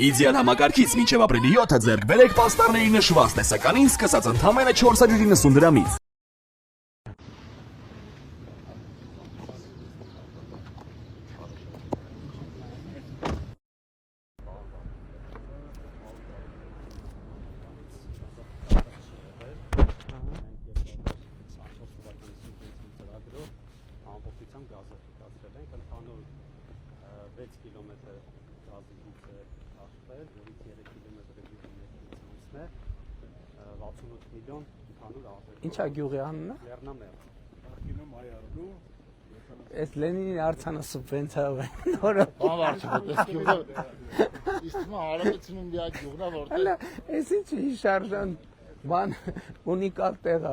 Իդեալ համակարգից մինչև ապրիլի 7-ը ձեռք բերեք պաստառների նշված տեսականին սկսած ընդամենը 490 դրամից։ Ամբողջությամբ գազաֆիկացրել ենք, ընդհանուր 6 կիլոմետր գազից է աշխատել, որից 3 կիլոմետրը գյուղի է, 68 միլիոն ընդհանուր արտադրություն։ Ինչա գյուղի անունը։ Լեռնամեր։ Ակինում այարելու Այս Լենինի արձանը սուբվենցիայով է նորը։ բանվարչը դες գյուղը իստում հարաբեցնում մի այդ գյուղնա որտեղ Հələ այս ինչ հիշարժան բան ունիկալ տեղ է։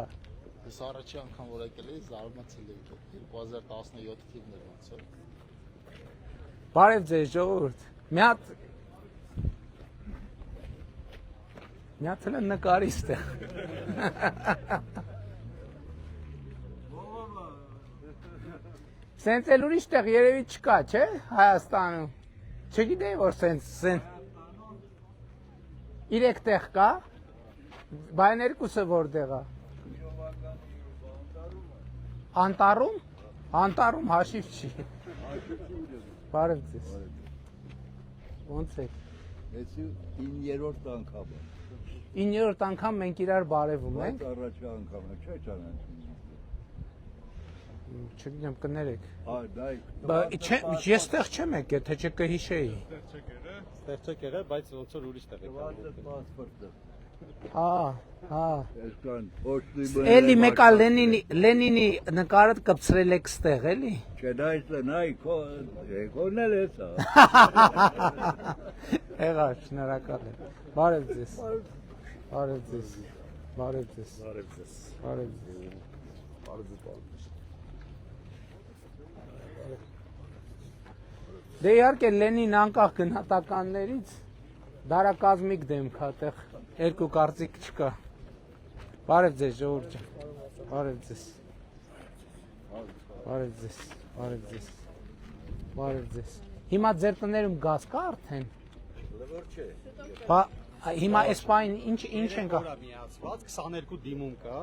ես առաջի անգամ որ եկել էի զարմացել էի 2017 թիվն էր ոնց որ Բարև ձեզ ժողովուրդ։ Մի հատ էլ նկարիստ է։ Սենց էլ ուրիշ տեղ երևի չկա, չէ, Հայաստանում։ Չգիտեի, որ սենց 3 տեղ կա, բայն երկուսը որտեղ է։ Անտարում։ Անտարում հաշիվ չի։ Բարև ձեզ։ Ոնց եք։ Էսի 9-րդ անգամ է։ 9-րդ անգամ մենք իրար բարևում ենք։ Բայց առաջի անգամը չէ ճանաչում։ Չգիտեմ կներեք։ Այ Ես տեղ չեմ եկել, թե չկհիշեի։ Ստեղ չեք եղել, բայց ոնց որ ուրիշ տեղ եք եկել։ պասպորտը։ Հա։ Այսքան ոչնի Էլի մեկա Լենինի նկարը կպցրել եք ստեղ, էլի։ Չէ, դա է նայ կոնել է սա։ Եղա, շնորհակալ եմ։ Բարև ձեզ։ Բարև ձեզ։ Բարև ձեզ։ Բարև ձեզ։ Բարև ձեզ։ Դե իհարկե Լենին անկախ գնահատականներից դարակազմիկ դեմք է, այդտեղ երկու կարծիք չկա։ Բարև ձեզ ժողովուրդ ջան։ Բարև ձեզ։ Բարև ձեզ։ Բարև ձեզ։ Բարև ձեզ։ Հիմա ձեր տներում գազ կա արդեն։ Լվոր չէ։ Բա հիմա այս պայն ինչ են կա։ Միացված 22 դիմում կա։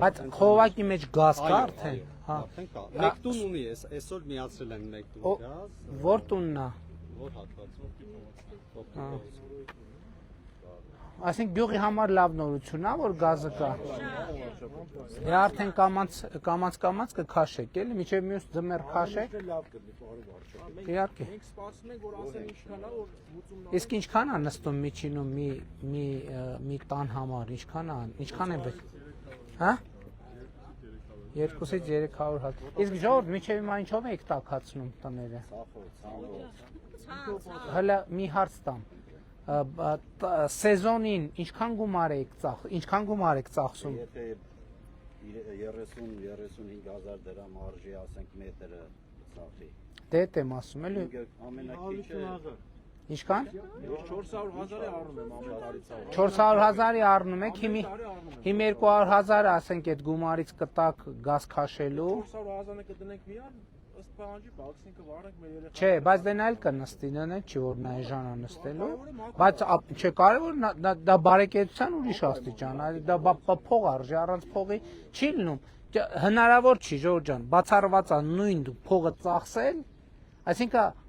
Բայց խողովակի մեջ գազ կա արդեն։ Հա։ Արդեն կա։ Մեկ տուն ունի, այսօր միացրել են մեկ տուն գազ։ Որ տունն է։ Որ հատվածում։ Այսինքն գյուղի համար լավ նորություն է, որ գազը կա։ Դե արդեն կամած կքաշեք, էլի, միջև մյուս ձմեռ քաշեք։ Իհարկե։ մենք սպասում ենք որ ասեն ինչքան է որ լուծումն Իսկ ինչքան է նստում միջինում մի տան համար, ինչքան է պետք։ Հա? 2-ից 300 հատ։ Իսկ ժողովուրդ միջև հիմա ինչով եք տաքացնում տները։ Հələ մի հարց տամ։ Սեզոնին ինչքան գումար եք ծախսում։ Եթե 30-35,000 դրամ արժի, ասենք մետրը ծախի։ Դե եմ ասում էլի։ Ամենակիչը Ինչքան։ 400,000-ի առնում եմ ամեն տարի ծախս 400,000-ի առնում եք, հիմի 200,000 ասենք այդ գումարից կտակ գազ քաշելու։ 400,000-ը կդնենք միան ըստ պահանջի բաքսինքը վառենք մեր երեխա Չէ, բայց դե նա էլ կնստի, նա չի որ նա ժանա նստելու, բայց չէ կարևոր դա բարեկեցության ուրիշ աստիճան, դա փող արժի, առանց փողի չի լինում։ Հնարավոր չի, Ժորժ ջան, բացառված է նույն փողը ծախսել, այսինքն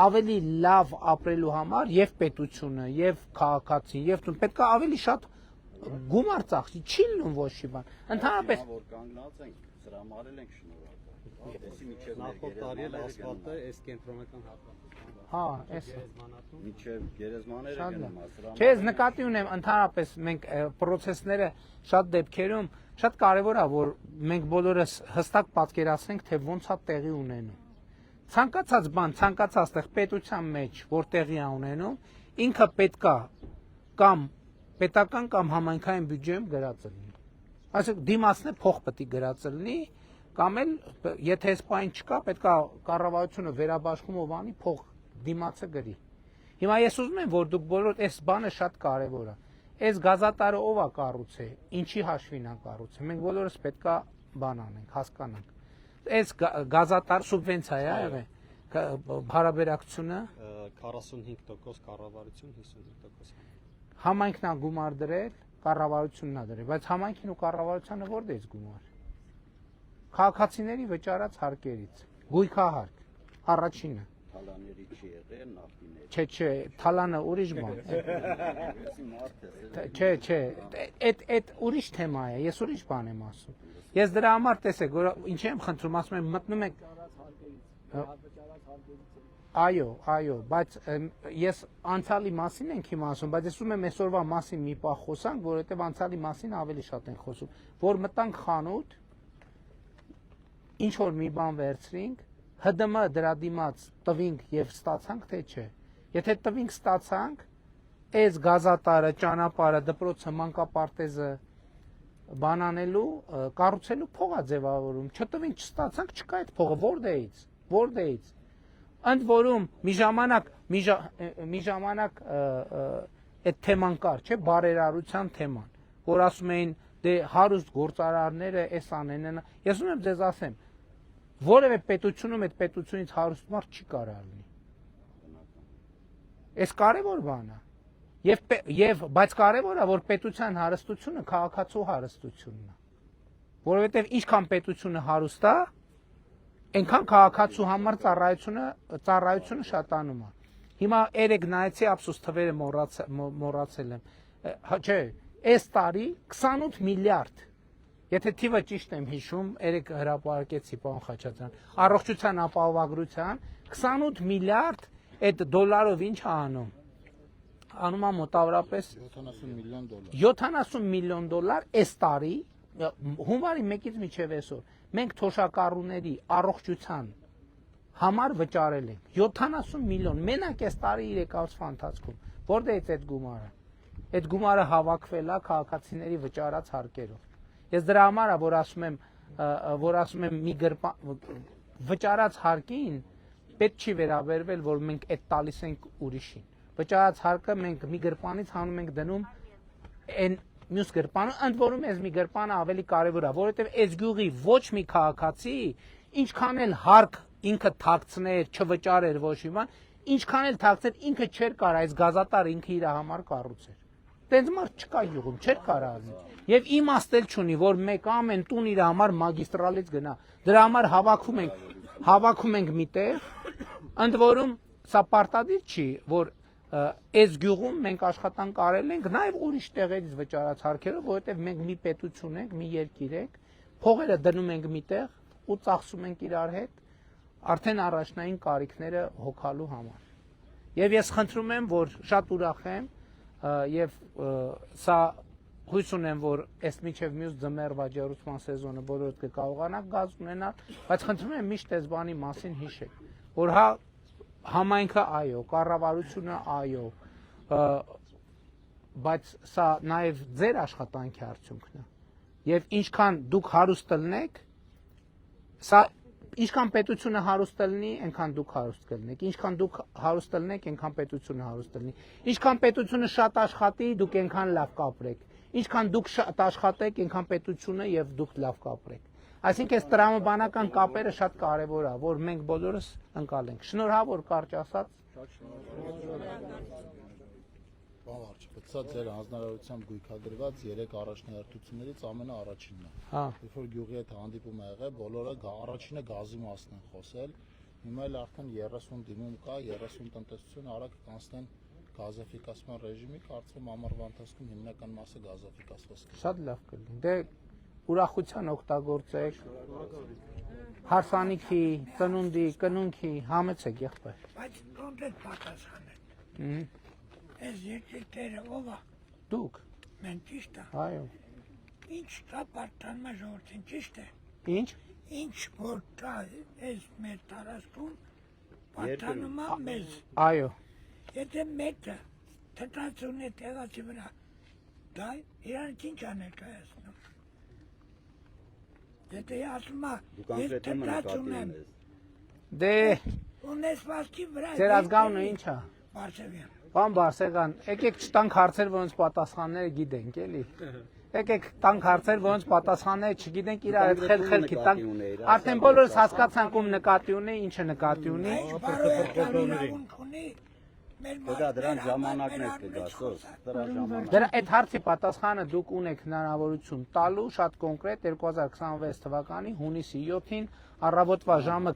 ավելի լավ ապրելու համար եւ պետությունը, եւ քաղաքացին, եւ պետք է ավելի շատ գումար ծախսի, չի լինում ոչ մի բան։ Ընդհանրապես որ կանգնած ենք, սրամարել ենք շնորհակալ։ Դեսի միջև Նախորդ տարի էլ ասֆալտը այս կենտրոնական հատվածում։ հա, էս միջև գերեզմաները գնում է, Չէ, ես նկատի ունեմ ընդհանրապես մենք պրոցեսները շատ դեպքերում շատ կարևոր է որ մենք բոլորս հստակ պատկերացնենք թե ոնց է տեղի ունենում։ Ցանկացած բան, ցանկացած տեղ պետության մեջ որ տեղի է ունենում, ինքը պետքա կամ պետական կամ համայնքային բյուջեում գրած լինի։ Այսինքն դիմացն է փող պետք է գրած լինի, կամ էլ եթե այս բան չկա, պետքա կառավարությունը վերաբաշխումով անի փող դիմացը գրի։ Հիմա ես ուզում եմ որ դուք բոլոր այս բանը շատ կարևոր է։ Այս գազատարը ով է կառուցել, ինչի հաշվին է կառուցել։ Մենք բոլորս պետքա բան անենք, հասկանանք։ Այս գազատար սուբվենցիա է եղել։ հարաբերակցությունը 45% կառավարություն, 55%։ համայնքն է գումար դրել, կառավարությունն է դրել, բայց համայնքին ու կառավարությանը որտեղից գումար։ Քաղաքացիների վճարած հարկերից, գույքահարկ, առաջինը։ Թալաների չի եղել, նավթիների։ Չէ, թալանը ուրիշ բան։ Չէ, այդ ուրիշ թեմա է, ես ուրիշ բան եմ ասում։ Ես դրա համար տեսեք, որ ինչ եմ խնդրում, ասում եմ մտնում եք Այո, բայց ես անցյալի մասին ենք հիմա ասում, բայց ես ուզում եմ այսօրվա մասին մի պահ խոսանք, որովհետև անցյալի մասին ավելի շատ ենք խոսում, որ մտանք խանութ, ինչ որ մի բան վերցրինք, ՀԴՄ դրա դիմաց տվինք եւ ստացանք, թե չէ։ Եթե տվինք ստացանք, այս գազատարը, ճանապարհը, դպրոցը, մանկապարտեզը բանանելու, կառուցելու փող է ձևավորում։ Չտվինք, չստացանք, չկա այդ փողը, որտեղից։ Ընդ որում մի ժամանակ այդ թեման կար, չէ, բարերարության թեման, որ ասում էին դե հարուստ գործարարները էս անեն, ես ուզում եմ ձեզ ասեմ, որևէ պետությունում այդ պետությունից հարուստ մարդ չի կարող լինի։ Այս կարևոր բան է։ Բայց կարևոր է, որ պետության հարստությունը քաղաքացու հարստությունն է։ Որովհետև ինչքան պետությունը հարուստ է, այնքան քաղաքացու համար ծառայությունը շատանում է։ Հիմա երեք նայեցի ափսոս թվերը մոռացել եմ։ Չէ, այս տարի 28 միլիարդ, եթե թիվը ճիշտ եմ հիշում, երեք հրապարակեցի պարոն Խաչատրյան, առողջության ապահովագրության 28 միլիարդ այդ դոլարով ինչ է անում։ Անում է մոտավորապես 70 միլիոն դոլար այս տարի, հունվարի 1-ից մինչև այսօր։ Մենք թոշակառուների առողջության համար վճարել ենք 70 միլիոն, մենակ այս տարի 3 ամսվա ընթացքում։ Որտեղից այդ գումարը։ Այդ գումարը հավաքվել է քաղաքացիների վճարած հարկերով։ Ես դրա համար է, որ ասում եմ մի վճարած հարկին պետք չի վերաբերվել, որ մենք այդ տալիս ենք ուրիշին։ Վճարած հարկը մենք մի գրպանից հանում ենք դնում այն մյուս գրպանը, ընդ որում այս մի գրպանը ավելի կարևոր է, որովհետև այս գյուղի ոչ մի քաղաքացի ինչքան էլ հարկ ինքը թաքցներ, չվճարեր ոչ մի բան, ինչքան էլ թաքցներ ինքը չէր կարող այս գազատարը ինքը իր համար կառուցեր։ Տենց մարդ չկա յուղում, չէր կարող լինի։ Եվ իմաստ էլ չունի, որ մեկ ամեն տուն իր համար մագիստրալից գնա։ Դրա համար հավաքում ենք միտեղ, ընդ որում սա պարտադիր չի, որ այս գյուղում մենք աշխատանք արել ենք նաև ուրիշ տեղերից վճարած հարկերով, որովհետև մենք մի պետություն ենք, մի երկիր ենք, փողերը դնում ենք միտեղ ու ծախսում ենք իրար հետ արդեն առաջնային կարիքները հոգալու համար։ Եվ ես խնդրում եմ, որ շատ ուրախ եմ եւ սա հույս ունեմ, որ այս միջև մյուս ձմեռվա ջերուցման սեզոնը բոլորդ կկարողանաք գազ ունենալ, բայց խնդրում եմ միշտ այս բանի մասին հիշեք, որ համայնքը այո, կառավարությունը այո, բայց սա նաև ձեր աշխատանքի արդյունքն է։ Եվ ինչքան դուք հարուստ ելնեք, սա ինչքան պետությունը հարուստ ելնի, այնքան դուք հարուստ կլինեք։ Ինչքան դուք հարուստ ելնեք, այնքան պետությունը հարուստ ելնի։ Ինչքան պետությունը շատ աշխատի, դուք այնքան լավ կապրեք։ Ինչքան դուք շատ աշխատեք, այնքան պետությունը եւ դուք լավ կապրեք։ Այսինքն այս տրամաբանական կապերը շատ կարևոր է, որ մենք բոլորս ընկալենք։ Շնորհավոր կարճ ասած։ Բավարար, սա ձեր հանձնարարությամբ գույքագրված 3 առաջնահերթություններից ամենաառաջինն է։ Երբ որ գյուղի հետ հանդիպում ա եղել, բոլորը առաջինը գազի մասն են խոսել։ Հիմա էլ արդեն 30 դիմում կա, 30 տնտեսություն արագ կանցնեն գազաֆիկացման ռեժիմի, կարծում ամառվա ընթացքում հիմնական մասը գազաֆիկացված կլինի։ Շատ լավ կլինի։ Դե ուրախության օգտագործեք։ Հարսանիքի, ծնունդի, կնունքի համեցեք եղբայր։ Բայց կոնկրետ պատասխանեք։ Այս երկիրները ով է։ Դուք։ Մենք ճիշտ է։ Այո։ Ինչ կա պատտանում ժողովրդին, ճիշտ է։ Ինչ։ Ինչ որ կա այս մեր տարածքում պատտանում է մեզ։ Այո։ Եթե մեկը թթացուն է տեղացի վրա, դա իրանք ինչ է ներկայացնում։ Եթե ասում է, ես թթացուն եմ։ Դե։ Ունեցվածքի վրա։ Ձեր ազգանունը ինչ է։ Բարսեղյան։ Պարոն Բարսեղյան, եկեք չտանք հարցեր, որոնց պատասխանները գիտենք, էլի։ Եկեք տանք հարցեր, որոնց պատասխանները չգիտենք, իրար հետ խելքի տանք։ Արդեն բոլորս հասկացանք ում նկատի ունի, ինչը նկատի ունի։ Դա դրան ժամանակն է կգասոս, դրա ժամանակ։ Դրա այդ հարցի պատասխանը դուք ունեք հնարավորություն տալու շատ կոնկրետ 2026 թվականի հունիսի 7-ին առավոտվա ժամը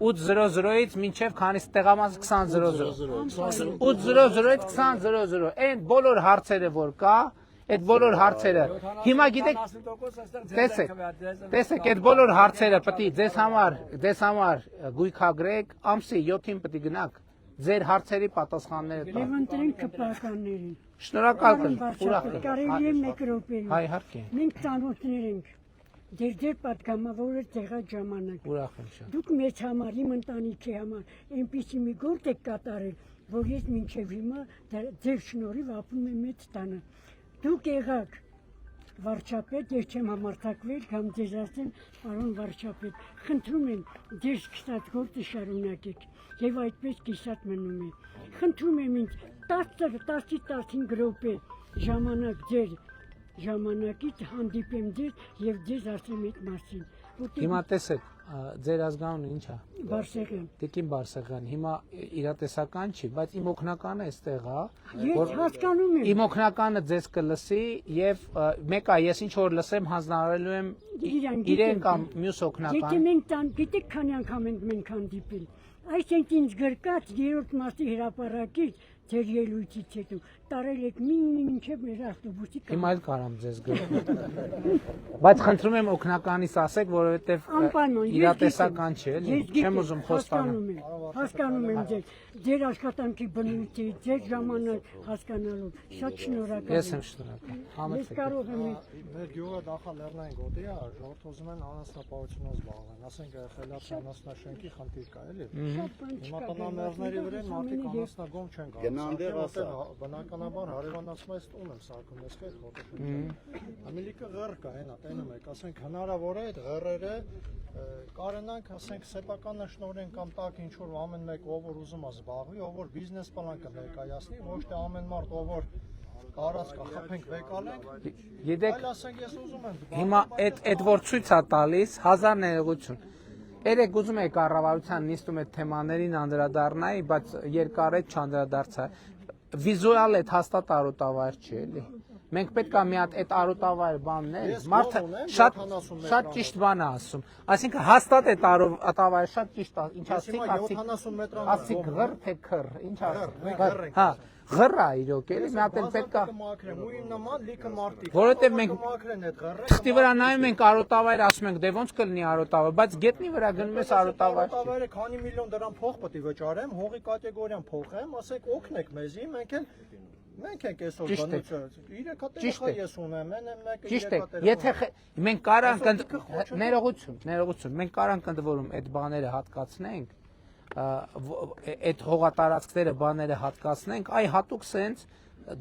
8:00-ից մինչև քանիս տեղամաս 20:00 8:00-ից 20:00 այն բոլոր հարցերը որ կա այդ բոլոր հարցերը հիմա գիտեք տեսեք այդ բոլոր հարցերը պետք է ձեզ համար գույքագրեք ամսի 7-ին պետք է գնաք ձեր հարցերի պատասխանները տալ։ Եվ ընտրենք կպականներին։ Շնորհակալ եմ, ուրախ եմ։ Կարելի է մեկ րոպեին։ Հայ իհարկե։ Մենք ծանոթներ ենք։ Ձեր պատգամավորը տեղած ժամանակ։ Ուրախ եմ շատ։ Դուք մեծ համար, իմ ընտանիքի համար այնպիսի մի գործ եք կատարել, որ ես մինչև հիմա ձեր շնորհիվ ապրում եմ մեծ տանը։ Դուք եղաք վարչապետ, ես չեմ համարձակվել կամ ձեզ ասեմ, պարոն վարչապետ, խնդրում եմ ձեր սկսած գործը շարունակեք եւ այդպես կիսատ մնում է։ Խնդրում եմ ինձ 10-ից 15 րոպե ժամանակ ձեր ժամանակից հանդիպեմ ձեզ եւ ձեզ ասեմ այդ մասին։ Հիմա տեսեք, ձեր ազգանունը ի՞նչ է։ Բարսեղյան։ Տիկին Բարսեղյան, հիմա իրատեսական չի, բայց իմ օգնականը էստեղ է, Ես հասկանում եմ։ իմ օգնականը ձեզ կլսի եւ մեկը ես ինչ որ լսեմ հանձնարարելու եմ իրեն կամ մյուս Եթե օգնական։ մենք գիտեք քանի անգամ ենք մենք հանդիպել։ Այսինքն ինձ գրկած 3-րդ մասի հրապարակից ձեր ելույթից հետո տարել եք մինչև մեր ավտոբուսի կանգ։ Հիմա էլ կարամ ձեզ գրել։ Բայց խնդրում եմ օգնականից ասեք, որովհետեւ իրատեսական չէ, էլի։ Չեմ ուզում խոստանում։ Հասկանում եմ ձեր աշխատանքի բնույթը, ձեր ժամանակ հասկանալու։ Շատ շնորհակալ եմ։ Ես եմ շնորհակալ։ Ես կարող եմ Մեր գյուղը նախալեռնային գոտի է, ժողովուրդ ուզում են անասնապահությունով զբաղվեն, ասենք խելացի անասնաշենքի խնդիր կա, էլի։ Հիմա տնամերձների վրա մարդիկ անասնագոմ չեն գալիս։ Բնականաբար հարևանացում այս տուն եմ սարքում, ես հետ ֆոտոշոփ։ Ամիլիկը ղեռ կա, այնա, տենում եք, ասենք հնարավոր է այդ ղեռերը կարենանք, ասենք սեփական նշնորեն կամ տակ ինչ որ ամեն մեկ ով որ ուզում է զբաղվի, ով որ բիզնես պլան կներկայացնի, ոչ թե ամեն մարդ ով որ կարած կխփենք վեկալենք։ Այլ ասենք ես ուզում եմ։ Հիմա այդ որ ցույց է տալիս 1000 ներողություն։ Երեք ուզում եք կառավարության նիստում այդ թեմաներին անդրադառնայի, բայց երկար է չանդրադարձա։ Վիզուալ այդ հաստատ արոտավայր չի, էլի։ Մենք պետք է մի հատ այդ արոտավայր բանն է, մարդը շատ ճիշտ բան է ասում։ Այսինքն հաստատ այդ արոտավայրը շատ ճիշտ է, ինչ ասիկ ղր թե քր, ինչ ասում։ Հա, ղր է իրոք, էլի, մի հատ էլ պետք է որովհետև մենք թղթի վրա նայում ենք արոտավայր, ասում ենք դե ոնց կլինի արոտավայր, բայց գետնի վրա գնում ես արոտավայր։ Արոտավայրը քանի միլիոն դրամ փող պետք է վճարեմ, հողի կատեգորիան փոխեմ, ասեք օգնեք մեզի, մենք ենք այսօր բնույթը 3 հատ ես ունեմ, մեկը 3 հատ։ Եթե մենք կարանք ներողություն, մենք կարանք ընդվորում այդ բաները հատկացնենք, այդ հողատարածքները բաները հատկացնենք, այ հատուկ սենց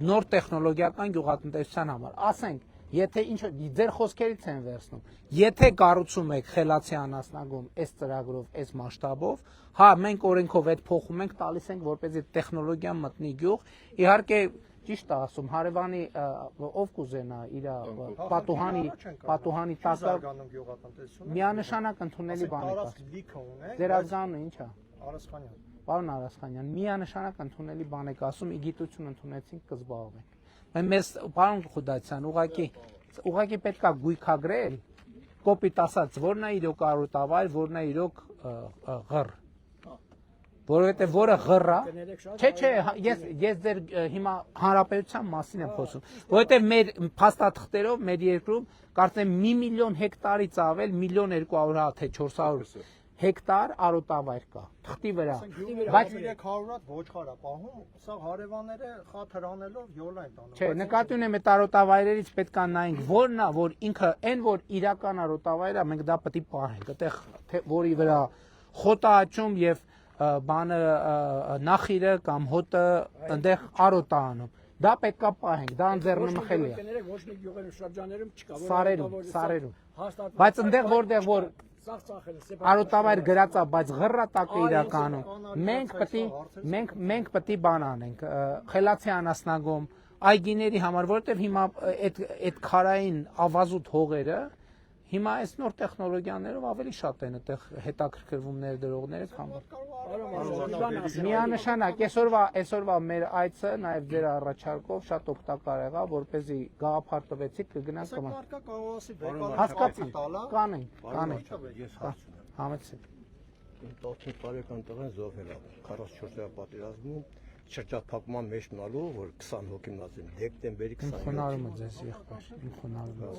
նոր տեխնոլոգիական գյուղատնտեսության համար, ասենք, եթե ինչ ձեր խոսքերից են վերցնում, եթե կառուցում եք խելացի անասնագոմ այս ծրագրով, այս մասշտաբով, հա, մենք օրենքով այդ փոխում ենք, տալիս ենք, որպեսզի տեխնոլոգիան մտնի գյուղ, իհարկե ճիշտ է ասում, հարևանի ով կուզենա իր պատուհանի տակը միանշանակ ընդունելի բան է ասում։ Ձեր ազգանունը ի՞նչ է։ Արասխանյան։ Պարոն Արասխանյան, միանշանակ ընդունելի բան եք ասում, ի գիտություն ընդունեցինք կզբաղվենք։ Մեզ պարոն Խուդացյան, ուղղակի պետք է գույքագրել, կոպիտ ասած, որն է իրոք արոտավայր, որն է իրոք ղռ։ Որովհետև որը ղռ է, չէ, ես ձեր հիմա հանրապետության մասին եմ խոսում, որովհետև մեր փաստաթղթերով մեր երկրում կարծեմ 1 միլիոն հեկտարից ավել 1.2 թե 400 հեկտար արոտավայր կա թղթի վրա, բայց 300 հատ ոչխար է պահում, սա հարևանները խաթր անելով յոլա են տանում։ Չէ, նկատի ունեմ այդ արոտավայրերից պետք է նայենք որն է, որ ինքը այն որ իրական արոտավայր է, մենք դա պետք է պահենք, այդտեղ որի վրա խոտ է աճում եւ բանը նախիրը կամ հոտը այնտեղ արոտ է անում։ Դա պետք է պահենք, դա անձեռնմխելի է։ Ոչ մի գյուղերում շրջաներում չկա, Սարերում։ Բայց այնտեղ որտեղ որ արոտավայր գրած է, բայց ղռատակ է իրականում։ Մենք պետք է բան անենք, խելացի անասնագոմ, այգիների համար, որովհետև հիմա այդ քարային ավազուտ հողերը հիմա այս նոր տեխնոլոգիաներով ավելի շատ են այդտեղ հետաքրքրվում ներդրողները, քան միանշանակ այսօրվա մեր այցը նաև ձեր առաջարկով շատ օգտակար եղավ, որպեսզի գաղափար տվեցիք կգնանք հասկացանք, կանենք, համեցեք։ Իմ 18 տարեկան տղեն զոհվել է 44-րդ պատերազմում շրջափակման մեջ մնալու, որ 20 հոգի մնացին դեկտեմբերի 27-ին։ Խոնարհում եմ ձեզ եղբայր, խոնարհում եմ։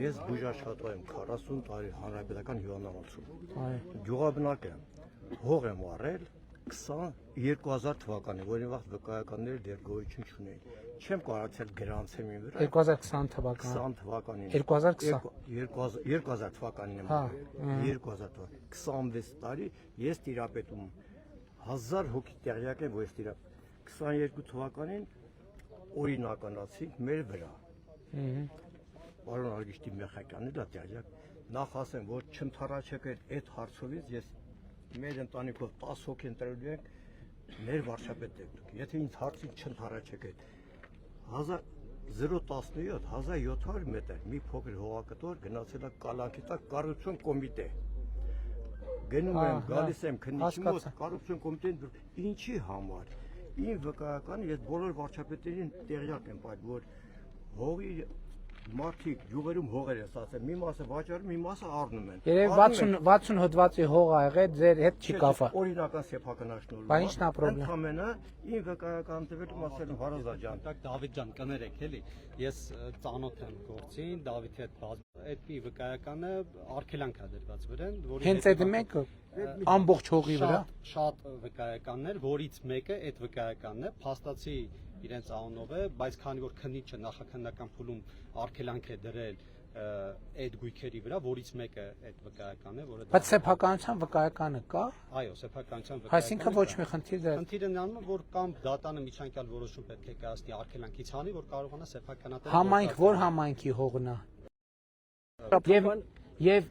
Ես բուժաշխատող եմ 40 տարի հանրապետական հյուրանոցում։ Գյուղաբնակ եմ, հող եմ առել 2000 թվականին, որի վաղ վկայականները դեռ գոյություն չունեին։ Չեմ կարողացել գրանցեմ իմ վրա։ 2020 թվականին։ 2000 թվականին եմ առել։ 2000 թվականին 26 տարի ես տիրապետում 1000 հոգի տեղյակ եմ, որ ես տիրապետում 22 թվականին օրինականացինք մեր վրա։ Պարոն Արգիշտի Մեխակյանը դա տեղյակ։ Նախ ասեմ, որ չընթառաջեք այդ հարցովից, ես մեր ընտանիքով 10 հոգի ընտրելու ենք մեր վարչապետ եք դուք։ Եթե ինձ հարցին չընթառաջեք այդ 017 մետր մի փոքր հողակտոր գնացել է Կալանքի տակ կառուցություն կոմիտե։ Գնում եմ, գալիս եմ քննիչի մոտ, կառուցություն կոմիտեն ինչի համար։ Իմ վկայական ես բոլոր վարչապետերին տեղյակ եմ այդ, որ հողի մարդիկ յուղերում հողեր են ստացել, մի մասը վաճառում, մի մասը առնում են։ Երևի 60 հոդվածի հող ա եղել, ձեր հետ չի կապա։ Օրինական սեփականաշնորհ։ Բայց ի՞նչն է պրոբլեմ։ Ընդամենը իմ վկայական տվյալում ասել եմ Հարազատ ջան, Դավիթ ջան, կներեք էլի, ես ծանոթ եմ գործին, Դավիթի հետ այդ մի վկայականը արգելանք է դրված վրան, որի հենց այդ մեկը ամբողջ հողի վրա շատ վկայականներ, որից մեկը այդ վկայականն է, փաստացի իրենց անունով է, բայց քանի որ քննիչը նախաքննական փուլում արգելանք է դրել այդ գույքերի վրա, որից մեկը այդ վկայականն է, որը Բայց սեփականության վկայականը կա։ Այո, սեփականության վկայականը։ Այսինքն ոչ մի խնդիր դեռ։ Խնդիրը նրանում է, որ կամ դատանը միջանկյալ որոշում պետք է կայացնի արգելանքից հանի, որ կարողանա սեփականատերը Համայնք որ համայնքի հողն է։ Եվ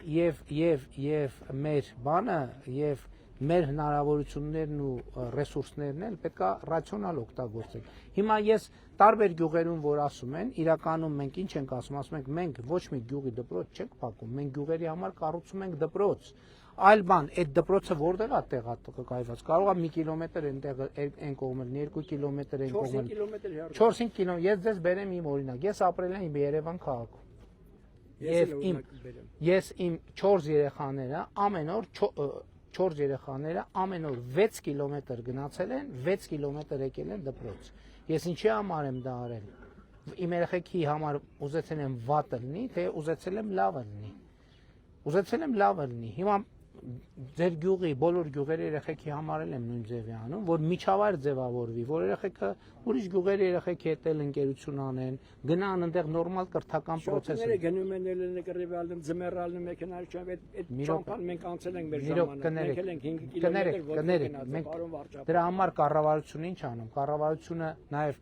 մեր բանը եւ մեր հնարավորություններն ու ռեսուրսներն էլ պետք է ռացիոնալ օգտագործել։ Հիմա ես տարբեր գյուղերում որ ասում են, իրականում մենք ինչ ենք ասում ենք մենք ոչ մի գյուղի դպրոց չենք փակում, մենք գյուղերի համար կառուցում ենք դպրոց։ Այլ բան, այդ դպրոցը որտեղ է տեղակայված։ Կարող է 1 կիլոմետր այն կողմել, 2 կիլոմետր այն կողմել։ 4-5 կիլոմետր։ Ես ձեզ բերեմ իմ օրինակ։ Ես ապրել եմ Երևան քաղաքում։ Ես իմ 4 երեխաները ամեն օր 6 կիլոմետր գնացել են, 6 կիլոմետր եկել են դպրոց։ Ես ինչի համար եմ դա արել։ Իմ երեխեքի համար ուզեցել եմ վատը լինի, թե ուզեցել եմ լավը լինի։ Ուզեցել եմ լավը լինի։ Հիմա ձեր գյուղի բոլոր գյուղերի երեխեքի համար եմ նույն ձևի անում, որ միջավայր ձևավորվի, որ երեխեքը ուրիշ գյուղերի երեխեքի հետ էլ ընկերություն անեն, գնան այնտեղ նորմալ կրթական process։ Շոկները գնում են նկարիվալն, ձմեռալն մեքենալ չավ, այդ ճամփան մենք անցել ենք մեր ժամանակ։ Մենք էլ ենք 5 կիլոմետր Դրա համար կառավարությունը ինչ անում։ Կառավարությունը նաև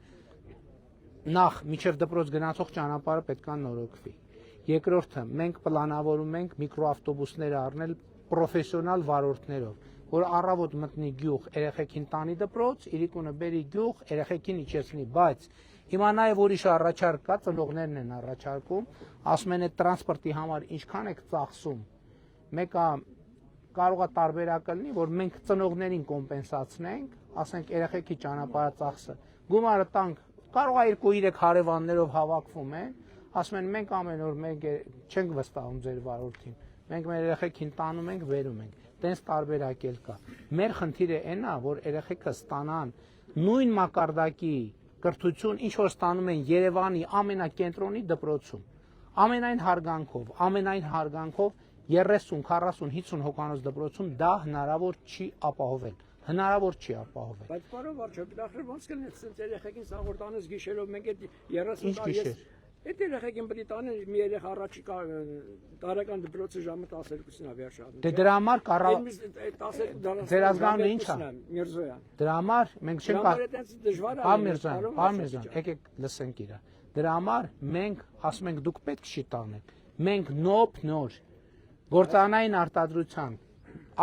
նախ միջև դպրոց գնացող ճանապարհը պետք է նորոգվի։ Երկրորդը մենք պլանավորում ենք միկրոավտոբուսներ առնել պրոֆեսիոնալ վարորդներով, որ առավոտ մտնի գյուղ, երեխեքին տանի դպրոց, իրիկունը բերի գյուղ, երեխեքին իջեցնի, բայց հիմա նաև ուրիշ առաջարկ կա, ծնողներն են առաջարկում, ասում են այդ տրանսպորտի համար ինչքան եք ծախսում, մեկը կարող է տարբերակը լինի, որ մենք ծնողներին կոմպենսացնենք, ասենք երեխեքի ճանապարհածախսը, գումարը տանք, կարող է 2-3 հարևաններով հավաքվում են, ասում են մենք ամեն օր մենք չենք վստահում ձեր վարորդին, մենք մեր երեխեքին տանում ենք, վերում ենք, տենց տարբերակ էլ կա։ Մեր խնդիրը այն է, որ երեխեքը ստանան նույն մակարդակի կրթություն, ինչ որ ստանում են Երևանի ամենակենտրոնի դպրոցում, ամենայն հարգանքով 30, 40, 50 հոգանոց դպրոցում դա հնարավոր չի ապահովել։ Բայց պարոն վարչապետ, ախր ոնց կլինի երեխեքին սաղորդ անես գիշերով մենք այդ 30 տարի Այդ երեխեքին պետք է տանեն մի երեխա առաջիկա տարեկան դպրոցի ժամը 12-ին ավիաշարժ։ Դե դրա համար ձեր ազգանունը ի՞նչ է։ Միրզոյան։ Դրա համար մենք չենք դժվար է։ Պարմերզյան, եկեք լսենք իրա։ Դրա համար մենք ասում ենք դուք պետք չի տանեք։ Մենք նոր գործանային արտադրության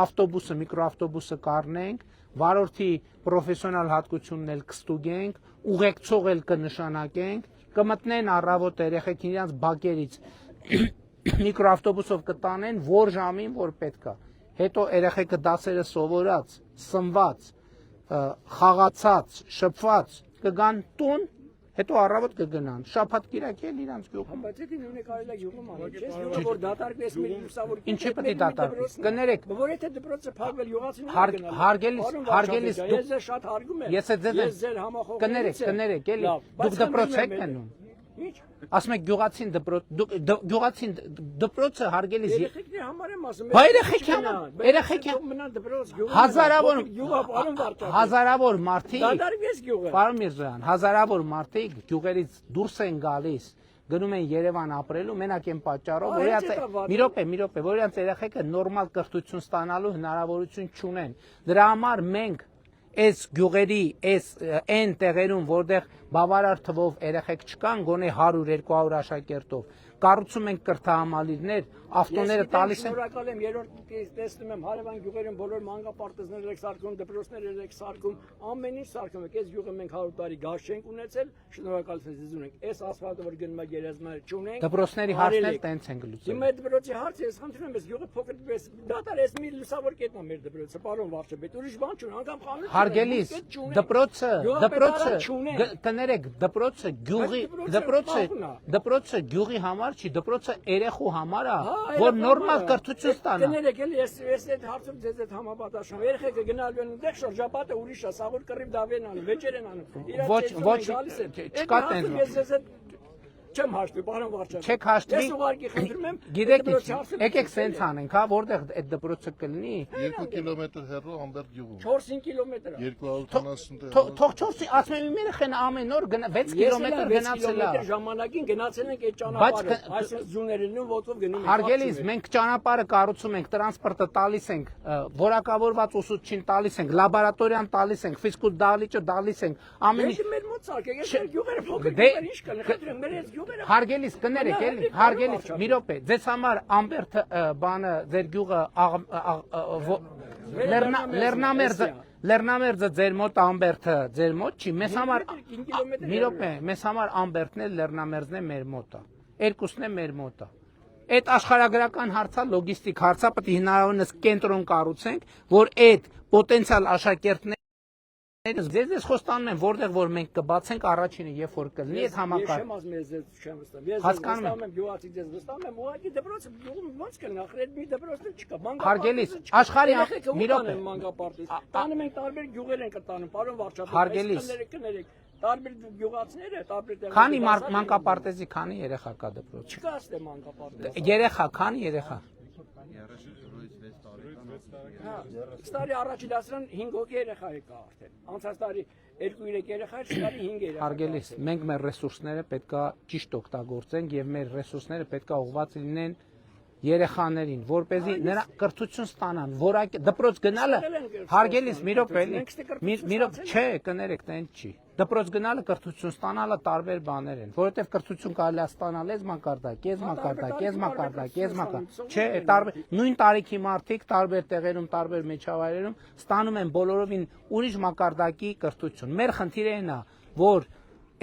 ավտոբուսը, միկրոավտոբուսը կառնենք, վարորդի պրոֆեսիոնալ հատկությունն էլ կստուգենք, ուղեկցող էլ կնշանակենք, կմտնեն առավոտ երեխեքին իրենց բակերից միկրոավտոբուսով կտանեն, որ ժամին որ պետք է։ Հետո երեխեքը դասերը սովորած, սնված, խաղացած, շփված կգան տուն, հետո առավոտ կգնան։ Շաբաթ կիրակի էլ իրանց գյուղում։ Բայց դա նույնը կարելի է գյուղում անել, չէ՞, գյուղը որ դատարկվես մի լուսավոր։ Ինչի՞ պետք է դատարկվի։ Կներեք։ Որ եթե դպրոցը փակվել յուղացին հարգելիս ես ձեզ շատ հարգում եմ։ Ես ձեր համախոհ։ կներեք, էլի դուք դպրոց եք մնում։ Ինչ։ Ասում եք գյուղացին դպրոցը հարգելիս։ Երեխեքների համար եմ ասում։ Բա երեխեքի մնան դպրոց գյուղը։ Հազարավոր մարդիկ։ Դատարկվես գյուղը։ Պարոն Միրզոյան, հազարավոր մարդիկ գյուղերից դուրս են գալիս, գնում են Երևան ապրելու մենակ այն պատճառով, որ մի րոպե, որ իրենց երեխեքը նորմալ կրթություն ստանալու հնարավորություն չունեն։ Դրա համար մենք այս գյուղերի, այն տեղերում, որտեղ բավարար թվով երեխեք չկան, գոնե 100-200 աշակերտով, կառուցում ենք կրթահամալիրներ, ավտոները տալիս են։ Շնորհակալ եմ, երրորդ տեսնում եմ հարևան գյուղերում բոլոր մանկապարտեզներ եք սարքում, դպրոցներ եք սարքում, ամեն ինչ սարքում եք։ Այս գյուղը մենք 100 տարի գազ չենք ունեցել, շնորհակալություն ձեզ ունենք։ Այս ասֆալտը որ գնում է գերեզմաներ չունենք։ Դպրոցների հարցն էլ տենց ենք լուծել։ Հիմա դպրոցի հարցը ես խնդրում եմ, այս գյուղը փոքր դատար էս մի լուսավոր կետն է մեր դպրոցը, պարոն Վարչապետ, ուրիշ բան չունի, անգամ խանութ։ Հարգելիս, կներեք, դպրոցը գյուղի համար չի, դպրոցը երեխու համար է, որ նորմալ կրթություն ստանա։ Կներեք, էլի ես այդ հարցում ձեզ այդ համապատասխան։ Երեխեքը գնալու են այնտեղ շրջապատը ուրիշ է, սաղուր կռիվ դավեն անում, վեճեր են անում։ Ոչ, չկա տենց։ Չեմ հաշտվի, պարոն Վարչապետ։ Չեք հաշտվի։ Ես ուղղակի խնդրում եմ, գիտեք ինչ, եկեք սենց անենք, հա, որտեղ այդ դպրոցը կլինի։ 2 կիլոմետր հեռու Ամբերտ գյուղում։ 4-5 կիլոմետր է։ 250 Թող 4-ի, ասում եմ իմ երեխան ամեն օր 6 կիլոմետր գնացել է։ Ժամանակին գնացել ենք այդ ճանապարհը, այսինքն ձուներն ու ոտով գնում ենք։ Հարգելիս, մենք ճանապարհը կառուցում ենք, տրանսպորտը տալիս ենք, որակավորված ուսուցչին տալիս ենք, լաբորատորիան տալիս ենք, ֆիզկուլ դահլիճը տալիս ենք, ամեն ինչ։ Մեր մոտ սարքեք, այս գյուղերը փոքր գյուղեր ինչ կան, խնդրեմ, մեր այս գյուղերը։ Հարգելիս, կներեք, էլի, հարգելիս, մի րոպե, ձեզ համար Ամբերտը բանը, ձեր գյուղը Լեռնամերձը ձեր մոտ, Ամբերտը ձեր մոտ չի, մեզ համար մի րոպե, մեզ համար Ամբերտն էլ Լեռնամերձն է մեր մոտ է, երկուսն է մեր մոտ է։ Այդ աշխարհագրական հարցը, լոգիստիկ հարցը պետք է հնարավորինս կենտրոն կառուցենք, որ այդ պոտենցիալ աշակերտները Ձեզ խոստանում եմ, որտեղ որ մենք կբացենք առաջինը, երբ որ կլինի այդ համակարգը։ Չեմ վստահում, ես վստահում եմ գյուղացի ձեզ վստահում եմ, ուղղակի դպրոցը գյուղում ոնց կլինի, ախր այդ մի դպրոցը չկա։ Հարգելիս, աշխարհի մի րոպե։ Մանկապարտեզ։ Տանում ենք տարբեր գյուղեր են կտանում, պարոն Վարչապետ։ Հարգելիս։ Կներեք, տարբեր գյուղացիները, տարբեր տեղեր։ Քանի մանկապարտեզի քանի երեխա կա դպրոց։ Չկա այստեղ մանկապարտեզ։ Երեխա, քանի երեխա։ Տարի առաջի դասարան 5 հոգի երեխա եկա արդեն։ Անցած տարի 2-3 երեխա էր, տարի 5 երեխա։ Հարգելիս, մենք մեր ռեսուրսները պետքա ճիշտ օգտագործենք եւ մեր ռեսուրսները պետքա ուղղված լինեն երեխաներին, որպեսզի նրա կրթություն ստանան, որակ դպրոց գնալը հարգելիս մի րոպե էլի մի րոպե չէ, կներեք, տենց չի։ Դպրոց գնալը կրթություն ստանալը տարբեր բաներ են, որովհետև կրթություն կարելի է ստանալ այս մակարդակ, չէ, նույն տարիքի մարդիկ տարբեր տեղերում, տարբեր միջավայրերում ստանում են բոլորովին ուրիշ մակարդակի կրթություն։ Մեր խնդիրը այն է, որ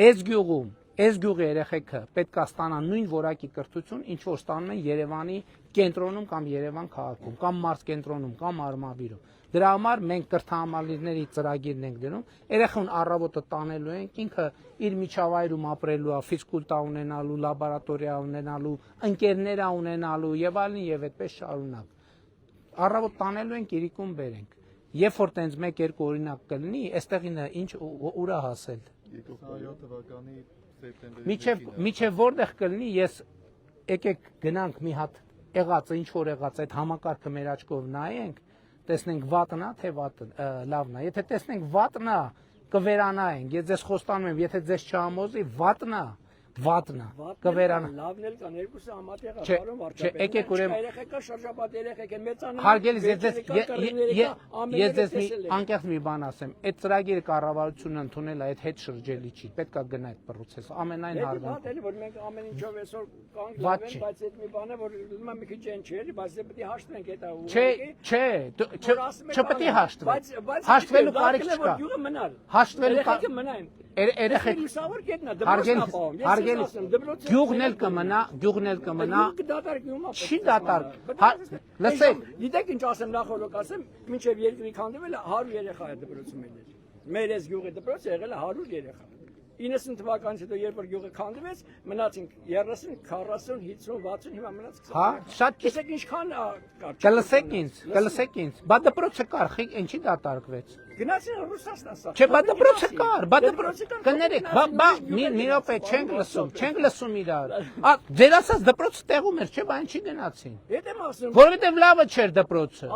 այս գյուղում Այս գյուղի երեխեքը պետք է ստանան նույն որակի կրթություն, ինչ որ ստանում են Երևանի կենտրոնում կամ Երևան քաղաքում, կամ մարզ կենտրոնում, կամ Արմավիրում։ Դրա համար մենք կրթահամալիրների ծրագիրն ենք դնում, երեխան առավոտը տանելու ենք, ինքը իր միջավայրում ապրելու է, ֆիզկուլտա ունենալու, լաբորատորիա ունենալու, ընկերներ ունենալու եւ այլն եւ այդպես շարունակ։ Առավոտ տանելու ենք, իրիկում բերենք։ Երբ որ տենց 1-2 օրինակ կլինի, այստեղինը ինչ ուրա հասել։ 2007 թվականի Միջև որտեղ կլինի, ես եկեք գնանք մի հատ եղածը, ինչ որ եղած այդ համակարգը մեր աչքով նայենք, տեսնենք վատն է, թե լավն է։ Եթե տեսնենք վատն է, կվերանայենք։ Ես ձեզ խոստանում եմ, եթե ձեզ չհամոզի, վատն է, վատնա կվերան լավն էլ կան երկուսը համատեղ Չէ, ապարում չէ, եկեք ուրեմն երեխեքա շրջապատ երեխեք են մեծանում Հարգելի ես ձեզ մի անկեղծ մի բան ասեմ այդ ծրագիրը կառավարությունը ընդունել է այդ հետ շրջելի չի պետքա գնա այդ պրոցեսը ամենայն հարգանք Էլի որ մենք ամեն ինչով այսօր կանգ Վատ լավենք, չի։ բայց այդ մի բան է, որ ուրեմն մի քիչ են չէ, բայց դե պետք է հաշտվենք այդ չպետք է հաշտվել հաշտվելու կարիք չկա Գյուղը մնալ։ հաշտվելու Երեխեքը մնային։ երեխեք Լուսավոր կետնա, դպրոցն ապահովում։ հարգելի գյուղն էլ կմնա չի դատարկ լսեք Գիտեք ինչ ասեմ նախորդ ասեմ, մինչև երկրի քանդվել է 100 երեխա է դպրոցում ելել։ Մեր այս գյուղի դպրոցը եղել է 100 երեխա։ 90 թվականից հետո երբ որ գյուղը քանդվեց, մնացինք 30, 40, 50, 60, հիմա մնաց 20։ Հա, շատ քիչ Իսկ ինչքան կլսեք ինձ, բա դպրոցը կար, ինչի դատարկվեց։ Գնացին Ռուսաստան սա։ Չէ, բա դպրոցը կար, բա դպրոցը կներեք, բա մի րոպե չենք լսում իրար։ Ձեր ասած դպրոցը տեղում էր, չէ, բա ինչի գնացին։ Հետ եմ ասում։ Որովհետև լավը չէր դպրոցը։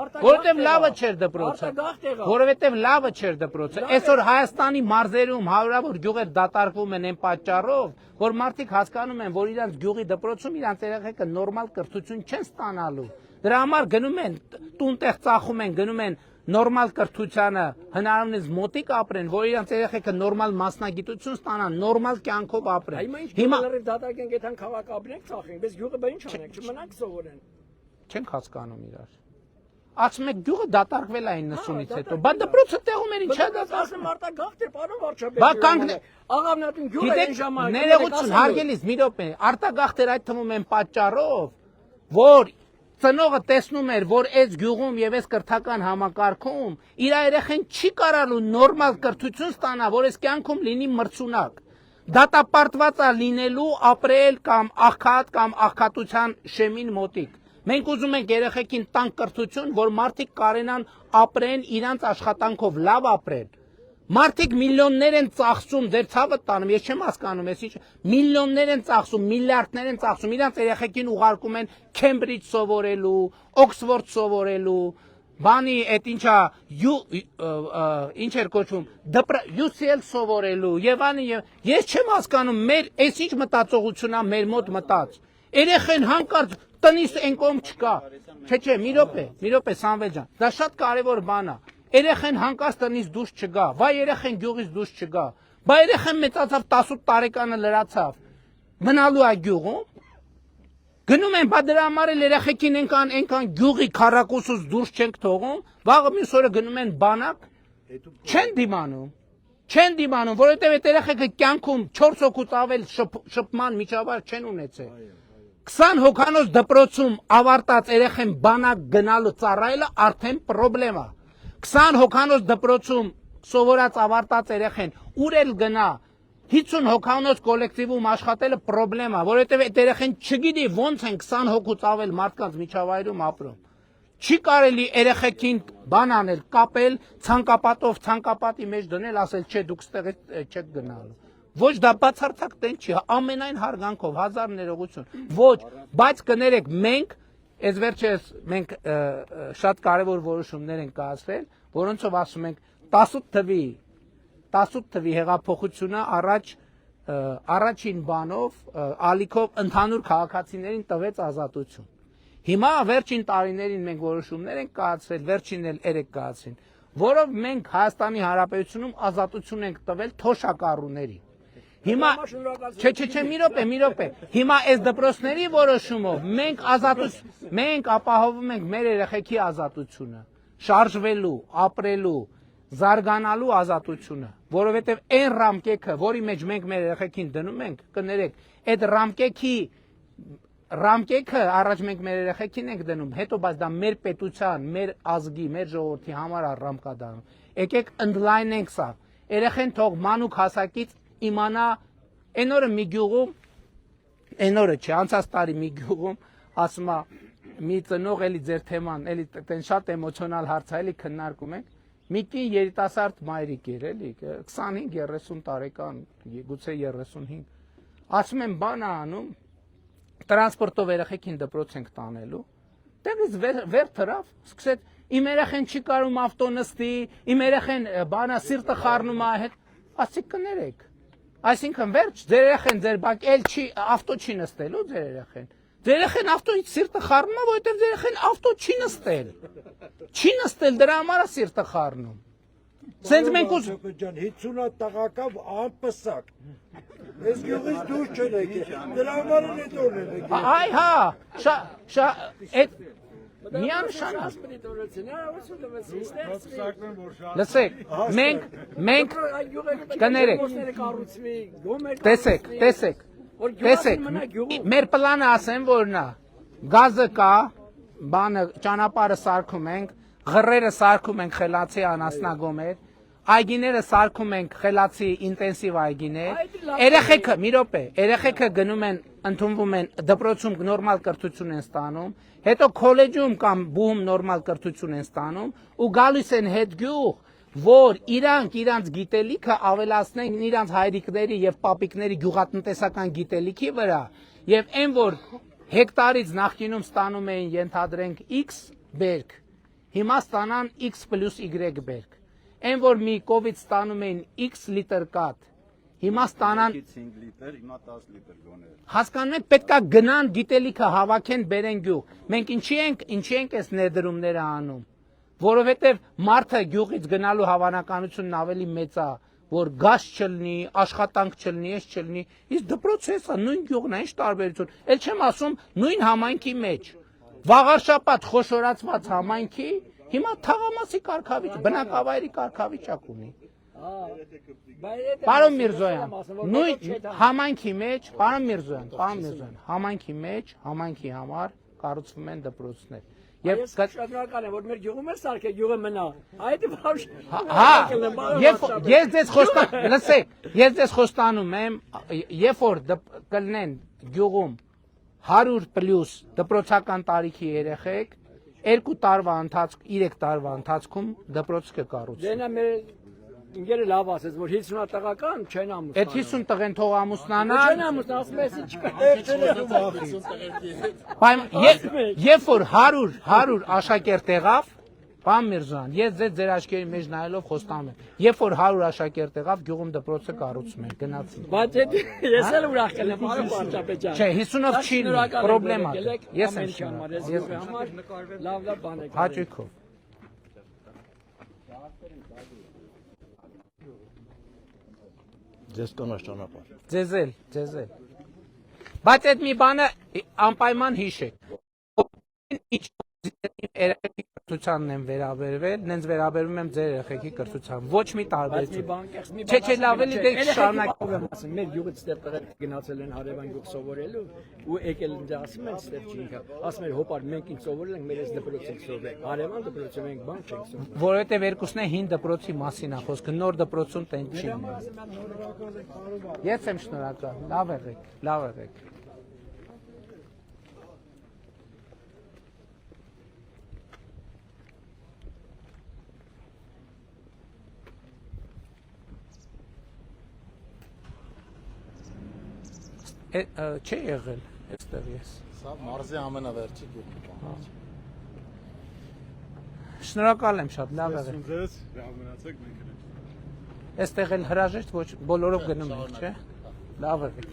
Որովհետև լավը չէր դպրոցը։ Այսօր Հայաստանի մարզերում հարյուրավոր գյուղեր դատարկվում են այն պատճառով, որ մարդիկ հասկանում են, որ իրանց գյուղի դպրոցում իրանց երեխեքը նորմալ կրթություն չեն ստանալու։ Դրա համար գնում են տուն-տեղ ծախում են, գնում են նորմալ կրթությանը հնարավորինս մոտիկ ապրեն, որ իրանց երեխեքը նորմալ մասնագիտություն ստանան, նորմալ կյանքով ապրեն։ Հիմա լրիվ դատարկենք այդան քաղաք ապրենք, ծախենք, բայց գյուղը բա ինչ անենք, չմնանք սովորեն։ Չենք հասկանում իրար։ Ասում եք գյուղը դատարկվել է 90-ից հետո, բա դպրոցը տեղում էր ինչա դատարկվում մարտագաղթ էր, պարոն վարչապետ։ Բա կանգնե։ Աղավնատուն գյուղը այն ժամանակ։ Ներողություն, հարգելիս, մի րոպե, արտագաղթեր այդ թվում են պատճառով, որ ծնողը տեսնում էր, որ այս գյուղում եւ այս կրթական համակարգում իր երեխեն չի կարալու նորմալ կրթություն ստանա, որ այս կյանքում լինի մրցունակ։ Դատապարտված է լինելու ապրել կամ աղքատ կամ աղքատության շեմին մոտիկ։ Մենք ուզում ենք երեխեքին տանք կրթություն, որ մարդիկ կարենան ապրեն իրանց աշխատանքով լավ ապրեն։ Մարդիկ միլիոններ են ծախսում, ձեր ցավը տանում, ես չեմ հասկանում, ես ինչ միլիոններ են ծախսում, միլիարդներ են ծախսում, իրանց երեխեքին ուղարկում են Քեմբրիջ սովորելու, Օքսֆորդ սովորելու, բանի այդ ինչա ինչ էր կոչվում, UCL սովորելու, եւ անի ես չեմ հասկանում, մեր այս ինչ մտածողությունն է մեր մոտ մտած։ Երեխեն հանկարծ տնից այն կողմ չկա։ Չէ, մի րոպե Սամվել ջան, դա շատ կարևոր բան է։ Երեխեն հանկարծ տնից դուրս չգա, վայ երեխեն գյուղից դուրս չգա, բա երեխեն մեծացավ 18 տարեկանը լրացավ, մնալու է գյուղում, գնում են, բա դրա համար էլ երեխեքին այնքան գյուղի քառակուսուց դուրս չենք թողում, վաղը մյուս օրը գնում են բանակ, չեն դիմանում, որովհետև այդ երեխեքը կյանքում 4 հոգուց ավել շփման միջավայր չեն ունեցել։ 20 հոգանոց դպրոցում ավարտած երեխեն բանակ գնալու ծառայելը արդեն պրոբլեմ է։ 20 հոգանոց դպրոցում սովորած ավարտած երեխեն ուր էլ գնա 50 հոգանոց կոլեկտիվում աշխատելը պրոբլեմ է, որովհետև այդ երեխեն չգիտի ոնց են 20 հոգուց ավել մարդկանց միջավայրում ապրում։ Չի կարելի երեխեքին բան անել, կապել, ցանկապատի մեջ դնել, ասել չէ դուք ստեղ չեք գնալու։ Ոչ դա բացարձակ տեն չի, ամենայն հարգանքով, հազար ներողություն։ Ոչ, բայց կներեք մենք Այս վերջերս մենք շատ կարևոր որոշումներ ենք կայացրել, որոնցով ասում ենք 18 թվի հեղափոխությունը առաջին բանով ալիքով ընդհանուր քաղաքացիներին տվեց ազատություն։ Հիմա վերջին տարիներին մենք որոշումներ ենք կայացրել, վերջին էլ 3 կայացրին, որով մենք Հայաստանի Հանրապետությունում ազատություն ենք տվել թոշակառուներին։ Հիմա չէ, մի րոպե։ Հիմա այս դպրոցների որոշումով մենք ապահովում ենք մեր երեխեքի ազատությունը, շարժվելու, ապրելու, զարգանալու ազատությունը, որովհետև այն ռամկեքը, որի մեջ մենք մեր երեխեքին դնում ենք, կներեք, այդ ռամկեքը առաջ մենք մեր երեխեքին ենք դնում, հետո բայց դա մեր պետության, մեր ազգի, մեր ժողովրդի համար է ռամկա դառնում։ Եկեք ընդլայնենք սա։ Երեխեն թող մանուկ հասակից իմանա այն օրը մի գյուղում, այն օրը չէ, անցած տարի մի գյուղում ասում է մի ծնող էլի ձեր թեման, էլի տեն շատ էմոցիոնալ հարց է, էլի քննարկում ենք։ Մի կին երիտասարդ մայրիկ էր, էլի 25-30 տարեկան, գուցե 35։ Ասում եմ բան է անում, տրանսպորտով երեխեքին դպրոց ենք տանելու։ Տեղից վեր թռավ, սկսեց իմ երեխեն չի կարում ավտո նստի, իմ երեխեն բանա սիրտը խառնում է հետ, ասի կներեք։ Այսինքն վերջ, ձեր երեխեն ձեր բակ էլ չի ավտո չի նստելու ձեր երեխեն։ Ձեր երեխեն ավտոից սիրտը խառնում է, որովհետև ձեր երեխեն ավտո չի նստել։ Չի նստել, դրա համար է սիրտը խառնում։ Սենց մենք ուզ 50 տղակավ անպսակ։ Ես գյուղից դուրս չեն եկել։ Դրա համար են այդ օրն եկել։ Այ հա, այդ միանշանակ։ Լսեք, մենք կներեք։ Տեսեք, մեր պլանը ասեմ, որ նա գազը կա, բանը ճանապարհը սարքում ենք, ղռերը սարքում ենք խելացի անասնագոմեր, այգիները սարքում ենք խելացի ինտենսիվ այգիներ, երեխեքը, մի րոպե, երեխեքը գնում են, ընդունվում են դպրոցում նորմալ կրթություն են ստանում, հետո քոլեջում կամ բուհում նորմալ կրթություն են ստանում ու գալիս են հետ գյուղ, որ իրանց գիտելիքը ավելացնեն իրանց հայրիկների եւ պապիկների գյուղատնտեսական գիտելիքի վրա եւ այն որ հեկտարից նախկինում ստանում էին ենթադրենք X բերք, հիմա ստանան X + Y բերք, այն որ մի կովից ստանում էին X լիտր կաթ, հիմա ստանան 5 լիտր, հիմա 10 լիտր գոներ։ Հասկանում եք, պետք է գնան գիտելիքը հավաքեն բերեն գյուղ։ Մենք ինչի ենք այս ներդրումները անում, որովհետև մարդը գյուղից գնալու հավանականությունն ավելի մեծ է, որ գազ չլինի, աշխատանք չլինի, ես չլինի, իսկ դպրոցը նույն գյուղն է, ինչ տարբերություն։ Էլ չեմ ասում նույն համայնքի մեջ։ Վաղարշապատ խոշորացված համայնքի հիմա թաղամասի կարգավիճ, բնակավայրի կարգավիճակ ունի։ Պարոն Միրզոյան, նույն համայնքի մեջ, պարոն Միրզոյան, համայնքի մեջ, համայնքի համար կառուցվում են դպրոցներ։ Ես շնորհակալ եմ, որ մեր գյուղում էլ սարքե գյուղը մնա։ Այդ բավ։ Ես ձեզ խոստանում եմ, երբ որ կլինեն գյուղում 100+ դպրոցական տարիքի երեխեք, 2 տարվա ընթացքում, 3 տարվա ընթացքում դպրոց կկառուցվի։ Դենա մեր ինգերը լավ ասեց, որ 50 տղական չեն ամուսնանա։ Այդ 50 տղեն թող ամուսնանան։ Չեն ամուսնա, ասում ես չկա։ Երբ որ 100 աշակերտ եղավ, պարոն Միրզոյան, ես ձեր աչքերի մեջ նայելով խոստանում եմ, երբ որ 100 աշակերտ եղավ, գյուղում դպրոցը կառուցում են, գնացին։ Բայց ես էլ ուրախ կլեմ, պարոն Պարչապետյան։ Չէ, 50-ով չի լինի, պրոբլեմա։ Ես եմ համար լավ բան եք։ Հաճույքով։ Ձեզ կանաչ ճանապարհ։ Ձեզ էլ։ Բայց այդ մի բանը անպայման հիշեք։ Ինչ երեխեքի կրթությանն եմ վերաբերվել, նենց վերաբերվում եմ ձեր երեխեքի կրթության։ Ոչ մի տարբերություն։ Չէ, լավ էլի դե շարունակում եմ ասում, մեր գյուղից ստեղ տղեր գնացել են հարևան գյուղ սովորելու ու եկել են ասում են ստեղ չի ինքա։ Ասում են հոպար մենք ինչ սովորել ենք, մեր այս դպրոցից սովորել։ Հարևան դպրոցում ենք բան չենք սովորել։ Որովհետև երկուսն է հին դպրոցի մասին է խոսքը, նոր դպրոցում տեն չի։ Ես եմ շնորհակալ։ Լավ եղեք։ Չէ եղել այստեղ ես։ Սա մարզի ամենավերջի գյուղն է։ Շնորհակալ եմ շատ, լավ եղեք։ Ձեզ լավ մնացեք, մենք ենք։ Այստեղ էլ հրաժեշտ ոչ բոլորով գնում ենք, չէ։ Լավ եղեք։